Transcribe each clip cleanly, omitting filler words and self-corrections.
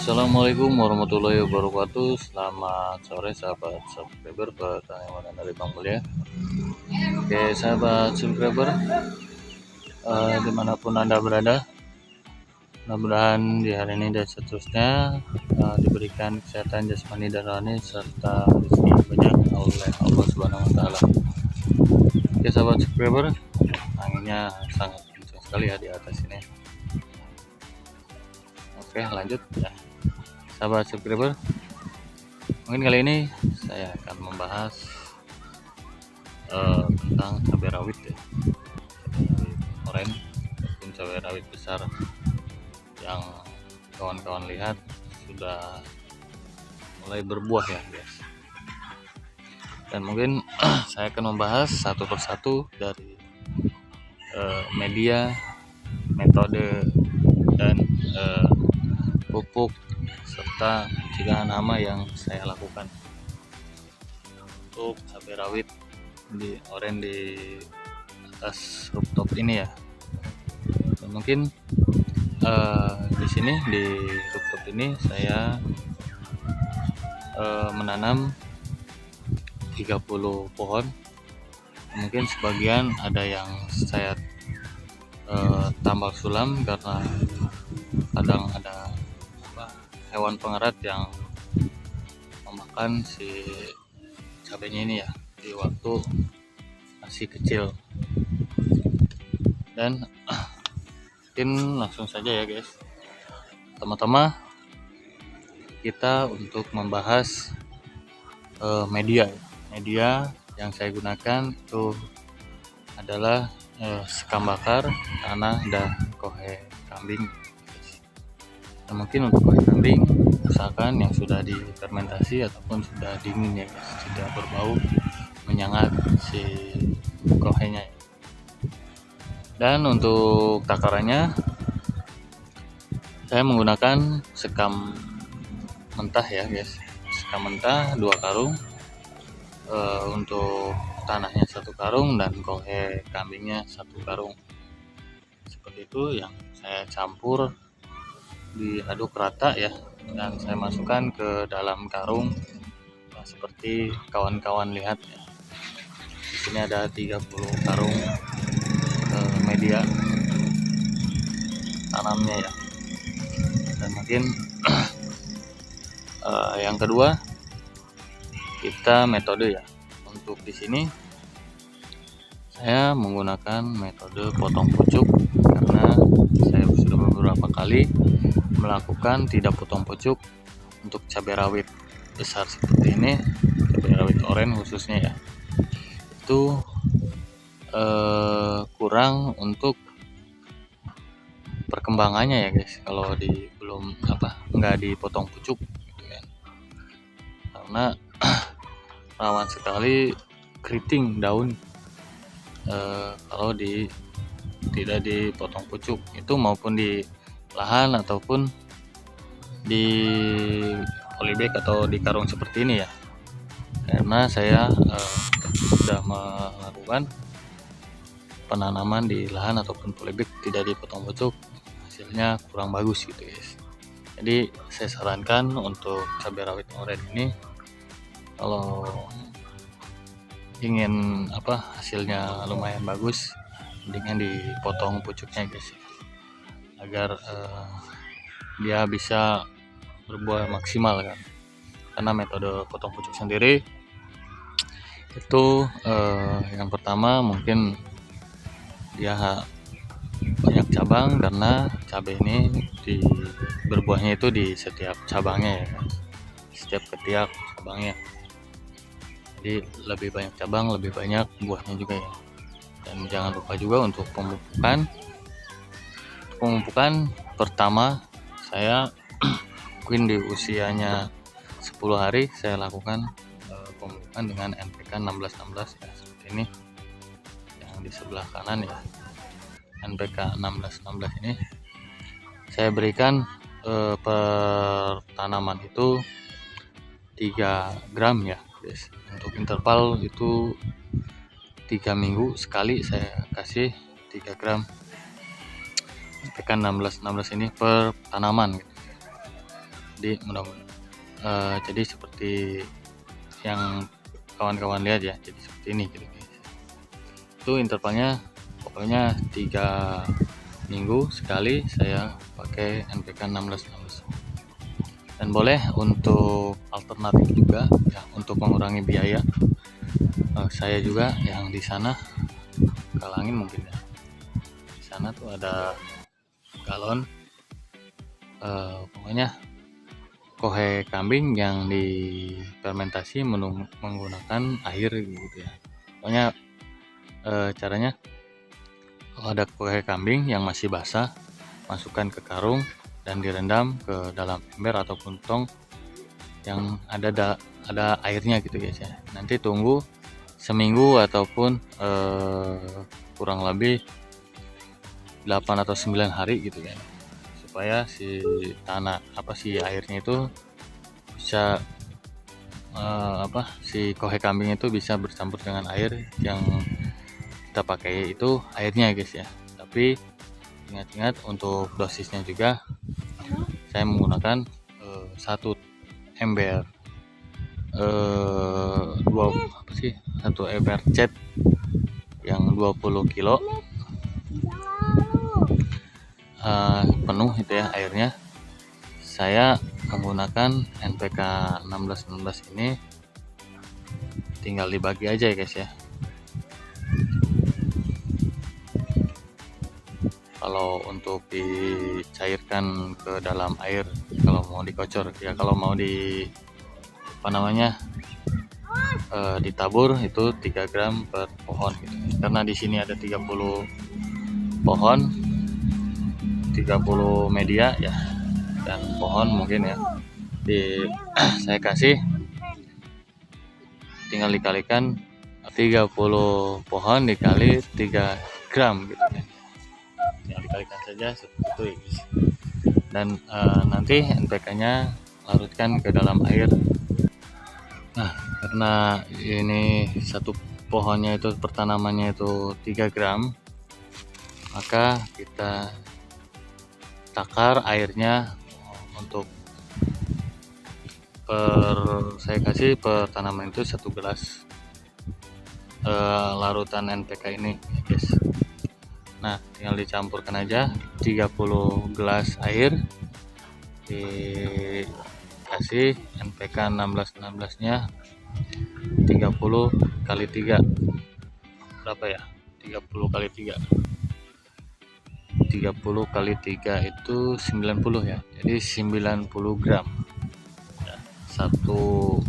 Assalamualaikum warahmatullahi wabarakatuh. Selamat sore sahabat subscriber pertanyaan dari Bang Mulia. Oke sahabat subscriber, dimanapun Anda berada, mudah-mudahan di hari ini dan seterusnya diberikan kesehatan jasmani dan rohani serta rezeki yang banyak oleh Allah Subhanahu Wa Taala. Oke sahabat subscriber, anginnya sangat kencang sekali ya di atas ini. Oke lanjut ya sahabat subscriber, mungkin kali ini saya akan membahas tentang cabai rawit ya, cabai oren ataupun cabai rawit besar yang kawan-kawan lihat sudah mulai berbuah ya guys. Dan mungkin saya akan membahas satu persatu dari media, metode, dan pupuk serta pencegahan hama yang saya lakukan untuk cabai rawit di oren di atas rooftop ini ya. Dan mungkin di sini di rooftop ini saya menanam 30 pohon. Mungkin sebagian ada yang saya tambal sulam karena kadang ada hewan pengerat yang memakan si cabenya ini ya di waktu masih kecil. Dan mungkin langsung saja ya guys, pertama-tama kita untuk membahas media yang saya gunakan itu adalah sekam bakar, tanah, dan kohe kambing. Nah, mungkin untuk kohe kambing usahakan yang sudah difermentasi ataupun sudah dingin ya guys, tidak berbau menyengat si kohenya ya. Dan untuk takarannya saya menggunakan sekam mentah ya guys, sekam mentah 2 karung, untuk tanahnya 1 karung dan kohe kambingnya 1 karung. Seperti itu yang saya campur diaduk rata ya, dan saya masukkan ke dalam karung ya, seperti kawan-kawan lihat ya. Di sini ada 30 karung media tanamnya ya. Dan mungkin yang kedua kita metode ya. Untuk di sini saya menggunakan metode potong pucuk karena saya sudah beberapa kali melakukan tidak potong pucuk untuk cabai rawit besar seperti ini, cabai rawit oren khususnya ya. Itu kurang untuk perkembangannya ya guys kalau nggak dipotong pucuk gitu kan, karena rawan sekali keriting daun kalau tidak dipotong pucuk itu, maupun di lahan ataupun di polybag atau di karung seperti ini ya. Karena saya sudah melakukan penanaman di lahan ataupun polybag tidak dipotong pucuk, hasilnya kurang bagus gitu guys. Jadi saya sarankan untuk cabai rawit oren ini kalau ingin hasilnya lumayan bagus, mendingan dipotong pucuknya guys, agar dia bisa berbuah maksimal kan. Karena metode potong pucuk sendiri itu yang pertama mungkin dia banyak cabang, karena cabai ini berbuahnya itu di setiap cabangnya ya kan, setiap ketiak cabangnya. Jadi lebih banyak cabang, lebih banyak buahnya juga ya. Dan jangan lupa juga untuk pemupukan pertama saya mungkin di usianya 10 hari saya lakukan pemupukan dengan NPK 1616 ya, seperti ini yang di sebelah kanan ya. NPK 1616 ini saya berikan per tanaman itu 3 gram ya guys. Untuk interval itu 3 minggu sekali saya kasih 3 gram NPK 1616 ini per tanaman gitu. jadi seperti yang kawan-kawan lihat ya, jadi seperti ini gitu guys. Itu intervalnya pokoknya 3 minggu sekali saya pakai NPK 1616. Dan boleh untuk alternatif juga ya, untuk mengurangi biaya. Saya juga yang di sana Kalangin mungkin ya, di sana tuh ada galon, pokoknya kohe kambing yang difermentasi menggunakan air gitu ya. Pokoknya caranya, kalau ada kohe kambing yang masih basah, masukkan ke karung dan direndam ke dalam ember ataupun tong yang ada airnya gitu guys ya. Nanti tunggu seminggu ataupun kurang lebih 8 atau 9 hari gitu kan, supaya si airnya itu bisa si kohe kambing itu bisa bercampur dengan air yang kita pakai itu airnya guys ya. Tapi ingat-ingat untuk dosisnya juga saya menggunakan 1 ember satu ember cat yang 20 kilo penuh itu ya airnya. Saya menggunakan NPK 1616 ini tinggal dibagi aja ya guys ya. Kalau untuk dicairkan ke dalam air, kalau mau dikocor ya, kalau mau ditabur itu 3 gram per pohon gitu. Karena di sini ada 30 pohon, 30 media ya, dan pohon mungkin ya, saya kasih tinggal dikalikan 30 pohon dikali 3 gram gitu ya. Tinggal dikalikan saja seperti itu ya guys. Dan nanti NPK nya larutkan ke dalam air. Nah, karena ini satu pohonnya itu pertanamannya itu 3 gram, maka kita takar airnya untuk saya kasih per tanaman itu 1 gelas larutan NPK ini ya guys. Nah, tinggal dicampurkan aja 30 gelas air, dikasih NPK 1616 nya 30 kali 3 berapa ya, 30 kali 3 kali 3 itu 90 ya, jadi 90 gram ya. Satu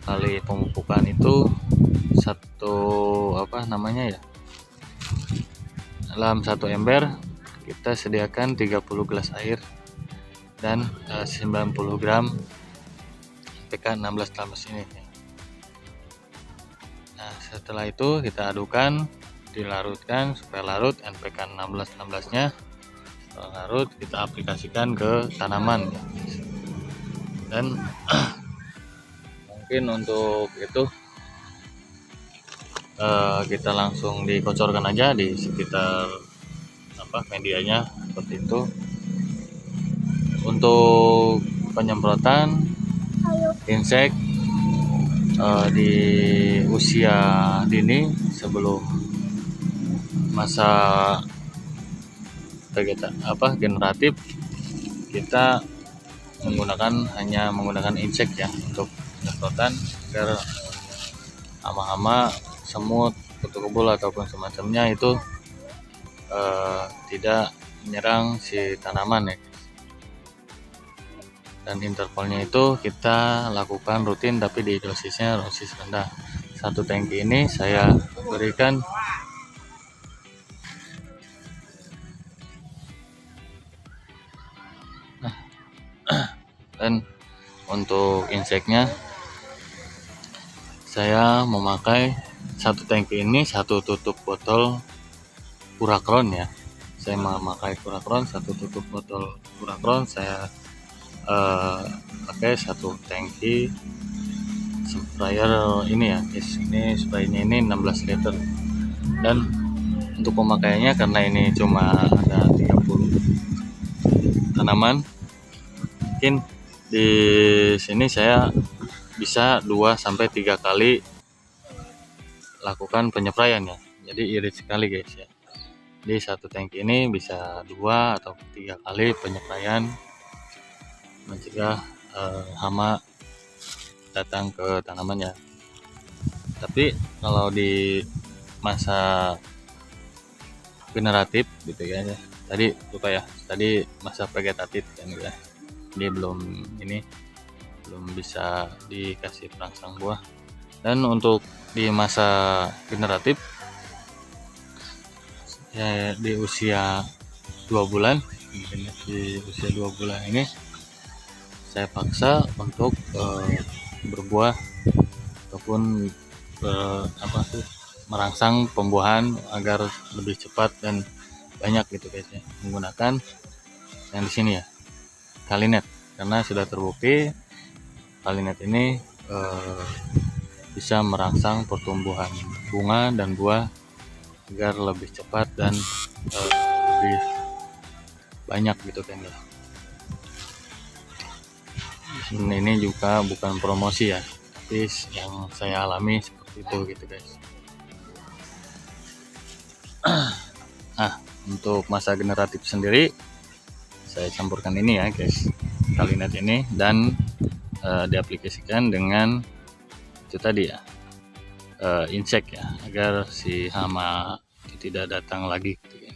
kali pemupukan itu dalam satu ember kita sediakan 30 gelas air dan 90 gram NPK 1616 ini. Nah, setelah itu kita adukan, dilarutkan supaya larut NPK 1616 nya. Setelah larut kita aplikasikan ke tanaman ya. Dan mungkin untuk itu kita langsung dikocorkan aja di sekitar medianya seperti itu. Untuk penyemprotan insek di usia dini sebelum masa generatif, kita hanya menggunakan insek ya untuk penyemprotan agar hama-hama, semut, kutu kebul ataupun semacamnya itu tidak menyerang si tanaman ya. Dan intervalnya itu kita lakukan rutin tapi di dosis rendah. 1 tangki ini saya berikan dan untuk inseknya saya memakai 1 tangki ini 1 tutup botol Kurakron ya. Saya memakai Kurakron, 1 tutup botol Kurakron saya pakai 1 tangki sprayer ini ya guys. Ini spraynya ini 16 liter. Dan untuk pemakaiannya, karena ini cuma ada 30 tanaman, mungkin di sini saya bisa 2-3 kali lakukan penyepraian ya. Jadi irit sekali guys ya. Di satu tangki ini bisa 2 atau 3 kali penyepraian mencegah hama datang ke tanamannya. Tapi kalau di masa generatif gitu ya, tadi lupa ya, tadi masa vegetatif kan gitu ya, dia belum bisa dikasih perangsang buah. Dan untuk di masa generatif ya, di usia 2 bulan mungkin ya, di usia 2 bulan ini saya paksa untuk berbuah ataupun merangsang pembuahan agar lebih cepat dan banyak gitu guys ya, menggunakan yang di sini ya, Kalinet, karena sudah terbukti Kalinet ini bisa merangsang pertumbuhan bunga dan buah agar lebih cepat dan lebih banyak gitu kan ya. Ini juga bukan promosi ya, tapi yang saya alami seperti itu gitu guys. Nah, untuk masa generatif sendiri saya campurkan ini ya guys, Kalinet ini, dan diaplikasikan dengan itu tadi ya, insek ya, agar si hama tidak datang lagi gitu ya.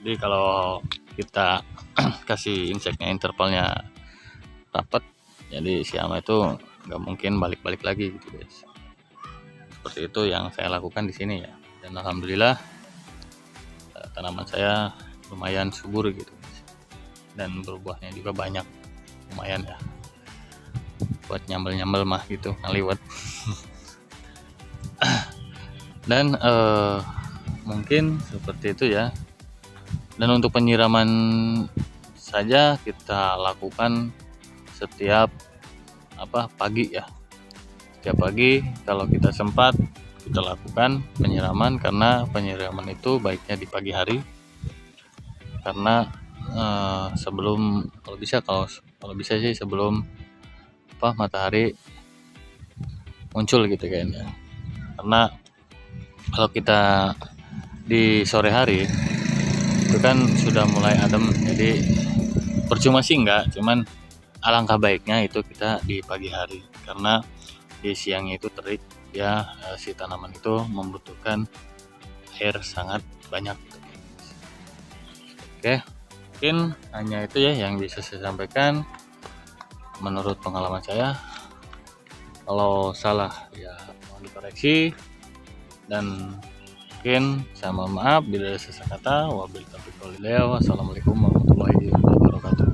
Jadi kalau kita kasih inseknya intervalnya rapat, jadi si hama itu nggak mungkin balik-balik lagi gitu guys. Seperti itu yang saya lakukan di sini ya, dan alhamdulillah tanaman saya lumayan subur gitu guys. Dan berbuahnya juga banyak, lumayan ya, buat nyambel-nyambel mah gitu ngaliwat. Dan mungkin seperti itu ya. Dan untuk penyiraman saja kita lakukan setiap pagi ya. Setiap pagi kalau kita sempat kita lakukan penyiraman, karena penyiraman itu baiknya di pagi hari, karena sebelum kalau bisa sih sebelum matahari muncul gitu kan ya. Karena kalau kita di sore hari itu kan sudah mulai adem, jadi percuma sih enggak, cuman alangkah baiknya itu kita di pagi hari, karena di siangnya itu terik ya, si tanaman itu membutuhkan air sangat banyak. Oke, mungkin hanya itu ya yang bisa saya sampaikan menurut pengalaman saya. Kalau salah ya mohon dikoreksi, dan mungkin saya mohon maaf bila ada salah kata. Wabillahi taufiq wal hidayah. Wassalamualaikum warahmatullahi wabarakatuh.